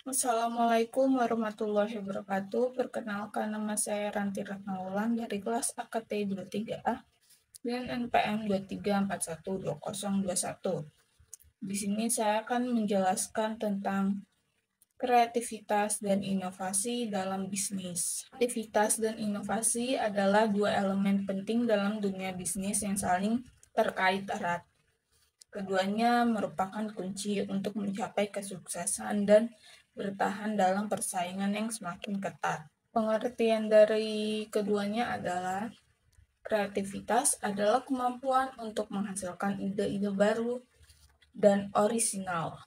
Assalamualaikum warahmatullahi wabarakatuh. Perkenalkan, nama saya Ranti Ratnaulan dari kelas AKT 23A dan NPM 23412021. Di sini saya akan menjelaskan tentang kreativitas dan inovasi dalam bisnis. Kreativitas dan inovasi adalah dua elemen penting dalam dunia bisnis yang saling terkait erat. Keduanya merupakan kunci untuk mencapai kesuksesan dan bertahan dalam persaingan yang semakin ketat. Pengertian dari keduanya adalah kreativitas adalah kemampuan untuk menghasilkan ide-ide baru dan orisinal.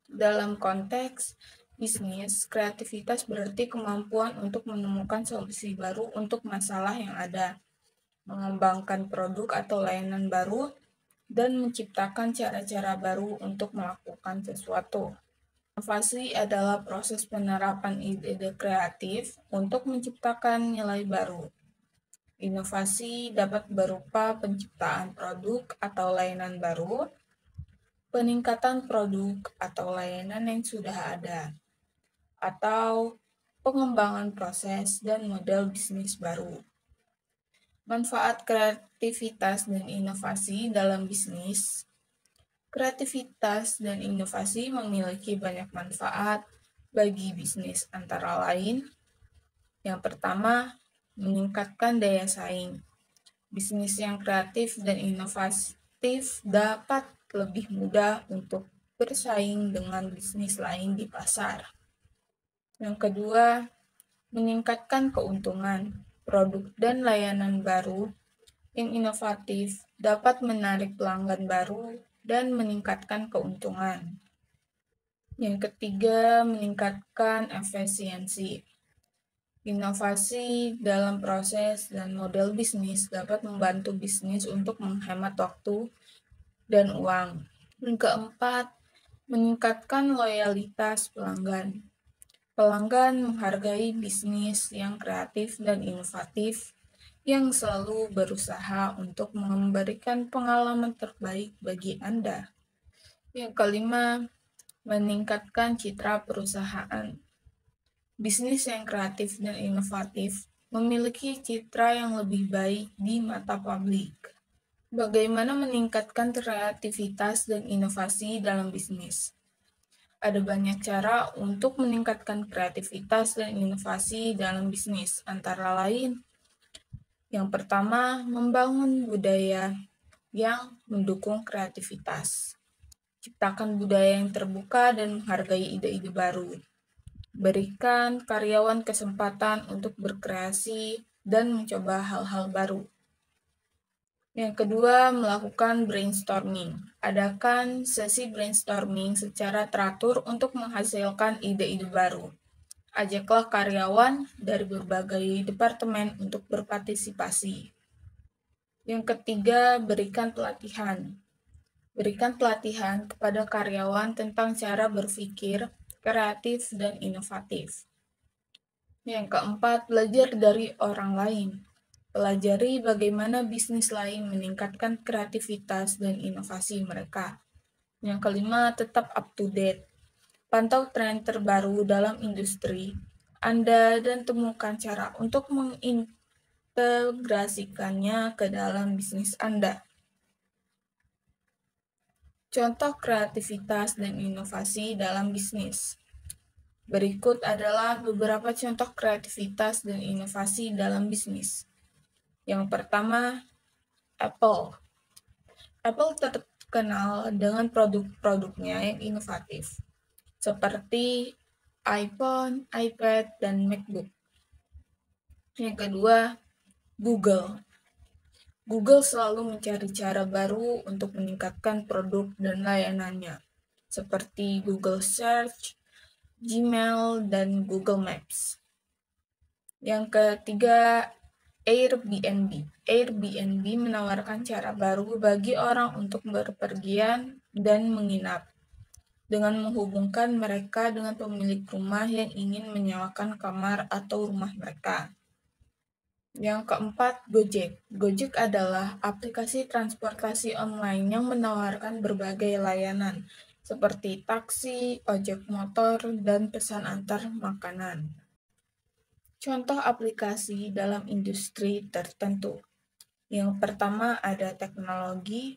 Dalam konteks bisnis, kreativitas berarti kemampuan untuk menemukan solusi baru untuk masalah yang ada, mengembangkan produk atau layanan baru, dan menciptakan cara-cara baru untuk melakukan sesuatu. Inovasi adalah proses penerapan ide-ide kreatif untuk menciptakan nilai baru. Inovasi dapat berupa penciptaan produk atau layanan baru, peningkatan produk atau layanan yang sudah ada, atau pengembangan proses dan model bisnis baru. Manfaat kreativitas dan inovasi dalam bisnis. Kreativitas dan inovasi memiliki banyak manfaat bagi bisnis, antara lain: yang pertama, meningkatkan daya saing. Bisnis yang kreatif dan inovatif dapat lebih mudah untuk bersaing dengan bisnis lain di pasar. Yang kedua, meningkatkan keuntungan. Produk dan layanan baru yang inovatif dapat menarik pelanggan baru dan meningkatkan keuntungan. Yang ketiga, meningkatkan efisiensi. Inovasi dalam proses dan model bisnis dapat membantu bisnis untuk menghemat waktu dan uang. Yang keempat, meningkatkan loyalitas pelanggan. Pelanggan menghargai bisnis yang kreatif dan inovatif yang selalu berusaha untuk memberikan pengalaman terbaik bagi Anda. Yang kelima, meningkatkan citra perusahaan. Bisnis yang kreatif dan inovatif memiliki citra yang lebih baik di mata publik. Bagaimana meningkatkan kreativitas dan inovasi dalam bisnis? Ada banyak cara untuk meningkatkan kreativitas dan inovasi dalam bisnis, antara lain: yang pertama, membangun budaya yang mendukung kreativitas. Ciptakan budaya yang terbuka dan menghargai ide-ide baru. Berikan karyawan kesempatan untuk berkreasi dan mencoba hal-hal baru. Yang kedua, melakukan brainstorming. Adakan sesi brainstorming secara teratur untuk menghasilkan ide-ide baru. Ajaklah karyawan dari berbagai departemen untuk berpartisipasi. Yang ketiga, berikan pelatihan. Berikan pelatihan kepada karyawan tentang cara berpikir kreatif dan inovatif. Yang keempat, belajar dari orang lain. Pelajari bagaimana bisnis lain meningkatkan kreativitas dan inovasi mereka. Yang kelima, tetap up to date. Pantau tren terbaru dalam industri Anda dan temukan cara untuk mengintegrasikannya ke dalam bisnis Anda. Contoh kreativitas dan inovasi dalam bisnis. Berikut adalah beberapa contoh kreativitas dan inovasi dalam bisnis. Yang pertama, Apple. Apple terkenal dengan produk-produknya yang inovatif, seperti iPhone, iPad, dan MacBook. Yang kedua, Google. Google selalu mencari cara baru untuk meningkatkan produk dan layanannya, seperti Google Search, Gmail, dan Google Maps. Yang ketiga, Airbnb. Airbnb menawarkan cara baru bagi orang untuk berpergian dan menginap, dengan menghubungkan mereka dengan pemilik rumah yang ingin menyewakan kamar atau rumah mereka. Yang keempat, Gojek. Gojek adalah aplikasi transportasi online yang menawarkan berbagai layanan, seperti taksi, ojek motor, dan pesan antar makanan. Contoh aplikasi dalam industri tertentu. Yang pertama ada teknologi.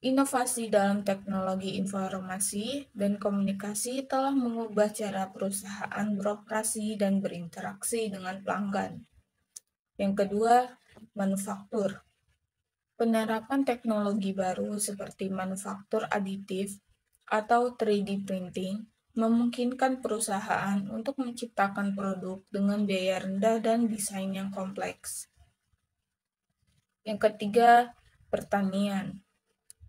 Inovasi dalam teknologi informasi dan komunikasi telah mengubah cara perusahaan beroperasi dan berinteraksi dengan pelanggan. Yang kedua, manufaktur. Penerapan teknologi baru seperti manufaktur aditif atau 3D printing memungkinkan perusahaan untuk menciptakan produk dengan biaya rendah dan desain yang kompleks. Yang ketiga, pertanian.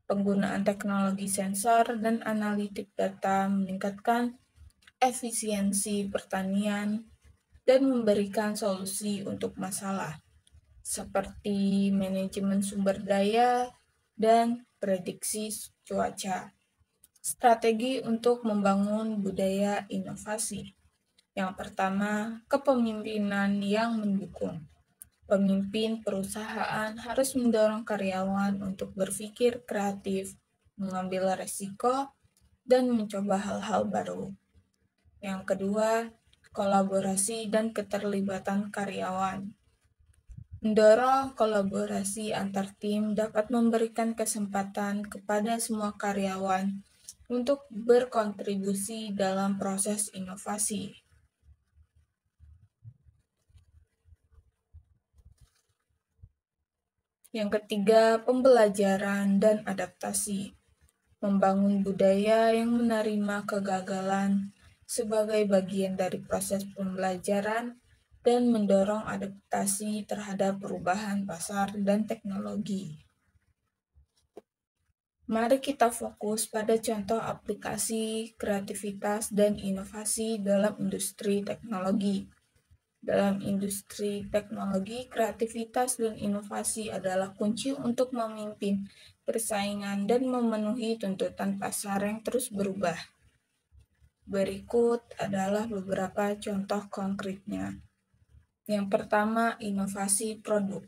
Penggunaan teknologi sensor dan analitik data meningkatkan efisiensi pertanian dan memberikan solusi untuk masalah seperti manajemen sumber daya dan prediksi cuaca. Strategi untuk membangun budaya inovasi. Yang pertama, kepemimpinan yang mendukung. Pemimpin perusahaan harus mendorong karyawan untuk berpikir kreatif, mengambil resiko, dan mencoba hal-hal baru. Yang kedua, kolaborasi dan keterlibatan karyawan. Mendorong kolaborasi antar tim dapat memberikan kesempatan kepada semua karyawan untuk berkontribusi dalam proses inovasi. Yang ketiga, pembelajaran dan adaptasi. Membangun budaya yang menerima kegagalan sebagai bagian dari proses pembelajaran dan mendorong adaptasi terhadap perubahan pasar dan teknologi. Mari kita fokus pada contoh aplikasi, kreativitas, dan inovasi dalam industri teknologi. Dalam industri teknologi, kreativitas dan inovasi adalah kunci untuk memimpin persaingan dan memenuhi tuntutan pasar yang terus berubah. Berikut adalah beberapa contoh konkretnya. Yang pertama, inovasi produk.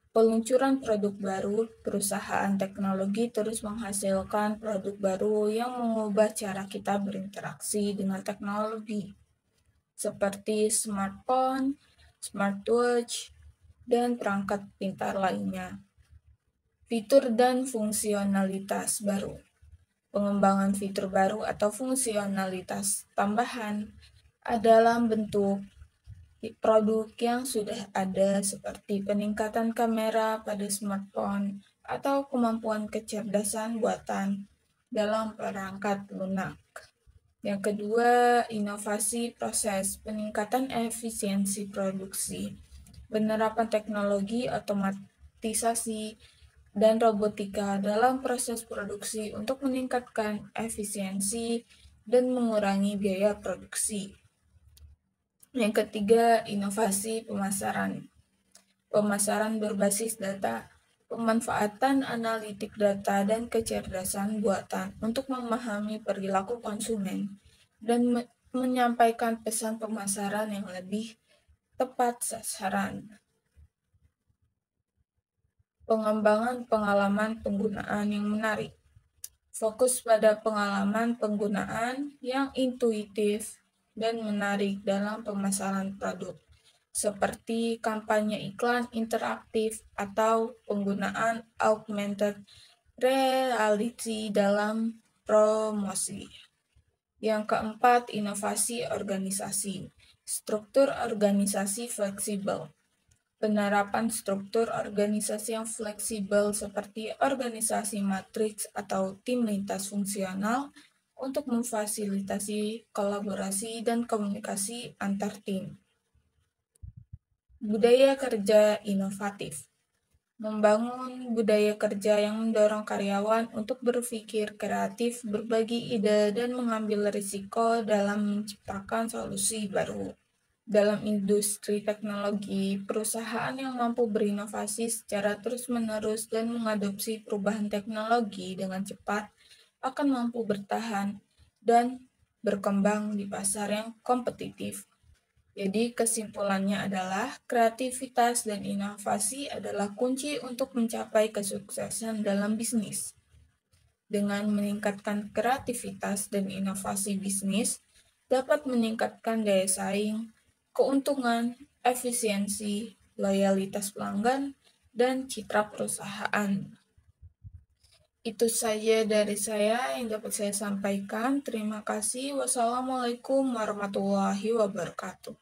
Peluncuran produk baru, perusahaan teknologi terus menghasilkan produk baru yang mengubah cara kita berinteraksi dengan teknologi seperti smartphone, smartwatch, dan perangkat pintar lainnya. Fitur dan fungsionalitas baru. Pengembangan fitur baru atau fungsionalitas tambahan adalah bentuk produk yang sudah ada seperti peningkatan kamera pada smartphone atau kemampuan kecerdasan buatan dalam perangkat lunak. Yang kedua, inovasi proses, peningkatan efisiensi produksi, penerapan teknologi otomatisasi dan robotika dalam proses produksi untuk meningkatkan efisiensi dan mengurangi biaya produksi. Yang ketiga, inovasi pemasaran. Pemasaran berbasis data, pemanfaatan analitik data dan kecerdasan buatan untuk memahami perilaku konsumen dan menyampaikan pesan pemasaran yang lebih tepat sasaran. Pengembangan pengalaman penggunaan yang menarik. Fokus pada pengalaman penggunaan yang intuitif dan menarik dalam pemasaran produk, seperti kampanye iklan interaktif atau penggunaan augmented reality dalam promosi. Yang keempat, inovasi organisasi. Struktur organisasi fleksibel. Penerapan struktur organisasi yang fleksibel seperti organisasi matriks atau tim lintas fungsional untuk memfasilitasi kolaborasi dan komunikasi antar tim. Budaya kerja inovatif. Membangun budaya kerja yang mendorong karyawan untuk berpikir kreatif, berbagi ide, dan mengambil risiko dalam menciptakan solusi baru. Dalam industri teknologi, perusahaan yang mampu berinovasi secara terus-menerus dan mengadopsi perubahan teknologi dengan cepat akan mampu bertahan dan berkembang di pasar yang kompetitif. Jadi kesimpulannya adalah kreativitas dan inovasi adalah kunci untuk mencapai kesuksesan dalam bisnis. Dengan meningkatkan kreativitas dan inovasi bisnis, dapat meningkatkan daya saing, keuntungan, efisiensi, loyalitas pelanggan, dan citra perusahaan. Itu saja dari saya yang dapat saya sampaikan. Terima kasih. Wassalamualaikum warahmatullahi wabarakatuh.